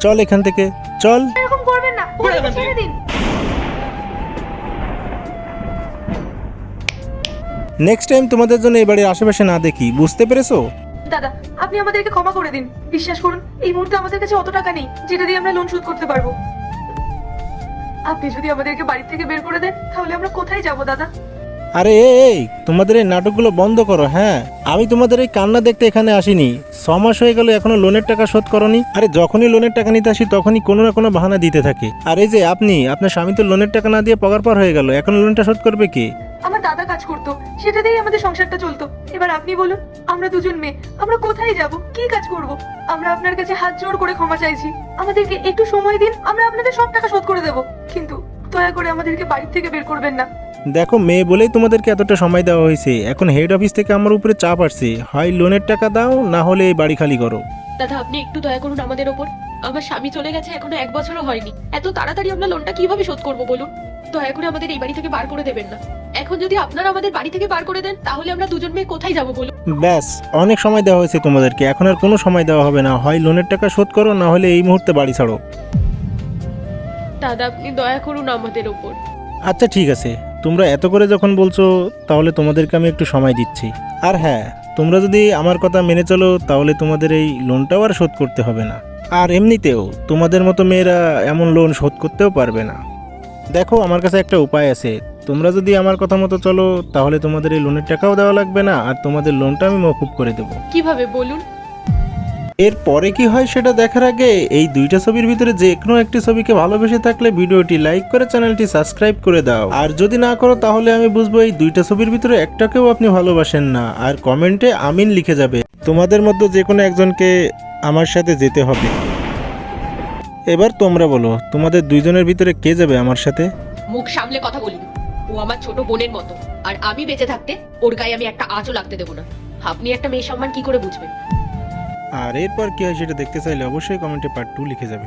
চল এখান থেকে, চল। এরকম করবেন না, ওদেরকে ছেড়ে দিন। নেক্সট টাইম তোমাদের জন্য এই বাড়ির আশেপাশে না দেখি, বুঝতে পেরেছো? দাদা, আপনি আমাদেরকে ক্ষমা করে দিন। বিশ্বাস করুন, এই মুহূর্তে আমাদের কাছে অত টাকা নেই যেটা দিয়ে আমরা লোন শোধ করতে পারবো। আপনি যদি আমাদেরকে বাড়ি থেকে বের করে দেন তাহলে আমরা কোথায় যাব দাদা? আরে এই তোমাদের এই নাটকগুলো বন্ধ করো। হ্যাঁ, আমি তোমাদের এই কান্না দেখতে এখানে আসিনি। 6 মাস হয়ে গেল এখনো লোনের টাকা শোধ করনি। আরে যখনই লোনের টাকা নিতে আসি তখনই কোনো না কোনো বাহানা দিতে থাকে। আর এই যে আপনি, আপনার স্বামী তো লোনের টাকা না দিয়ে পগার পার হয়ে গেল, এখন লোনটা শোধ করবে কে? আমার দাদা কাজ করতো, সেটা দিয়েই আমাদের সংসারটা চলতো। এবার আপনি বলুন, আমরা দুজন মেয়ে, আমরা কোথায় যাব, কি কাজ করব? আমরা আপনার কাছে হাত জোড় করে ক্ষমা চাইছি। আমাদেরকে একটু সময় দিন, আমরা আপনাদের সব টাকা শোধ করে দেব। কিন্তু দয়া করে আমাদেরকে বাড়ি থেকে বের করবেন না। দেখো, মেয়ে বলেই তোমাদেরকে এতটা সময় দেওয়া হয়েছে। এখন হেড অফিস থেকে আমার উপরে চাপ আসছে, হয় লোনের টাকা দাও, না হলে এই বাড়ি খালি করো। দাদা, আপনি একটু দয়া করুন আমাদের ওপর। আমার স্বামী চলে গেছে এখনো 1 বছরও হয়নি। এত তাড়াতাড়ি আমরা লোনটা কিভাবে শোধ করবো বলুন? দয়া করে আমাদের এই বাড়ি থেকে বার করে দেবেন না। এখন যদি আপনারা আমাদের বাড়ি থেকে বার করে দেন তাহলে আমরা দুজন মেয়ে কোথায় যাবো বলুন? ব্যাস, অনেক সময় দেওয়া হয়েছে তোমাদেরকে, এখন আর কোনো সময় দেওয়া হবে না। হয় লোনের টাকা শোধ করো, না হলে এই মুহূর্তে বাড়ি ছাড়ো। দাদা, আপনি দয়া করুন আমাদের ওপর। আচ্ছা ঠিক আছে, তোমরা এত করে যখন বলছো তাহলে তোমাদেরকে আমি একটু সময় দিচ্ছি। আর হ্যাঁ, তোমরা যদি আমার কথা মেনে চলো তাহলে তোমাদের এই লোনটাও আর শোধ করতে হবে না। আর এমনিতেও তোমাদের মতো মেয়েরা এমন লোন শোধ করতেও পারবে না। দেখো, আমার কাছে একটা উপায় আছে। তোমরা যদি আমার কথা মতো চলো তাহলে তোমাদের এই লোনের টাকাও দেওয়া লাগবে না, আর তোমাদের লোনটা আমি মকুব করে দেবো। কিভাবে বলুন? এর পরে কি হয় সেটা দেখার আগে এই দুইটা ছবির ভিতরে যে কোনো একটি ছবিকে ভালোবেসে থাকলে ভিডিওটি লাইক করে চ্যানেলটি সাবস্ক্রাইব করে দাও। আর যদি না করো তাহলে আমি বুঝবো এই দুইটা ছবির ভিতরে একটাকেও আপনি ভালোবাসেন না, আর কমেন্টে আমিন লিখে যাবে। তোমাদের মধ্যে যে কোনো একজনকে আমার সাথে যেতে হবে। এবার তোমরা বলো, তোমাদের দুইজনের ভিতরে কে যাবে আমার সাথে? মুখ সামলে কথা বলিনি। ও আমার ছোট বোনের মতো, আর আমি বেঁচে থাকতে ওর গায়ে আমি একটা আঁচও লাগতে দেবো না। আপনি একটা মেয়ে সম্মান কি করে বুঝবেন? আর এরপর কি হয় সেটা দেখতে চাইলে অবশ্যই কমেন্টে পার্ট 2 লিখে যাবে।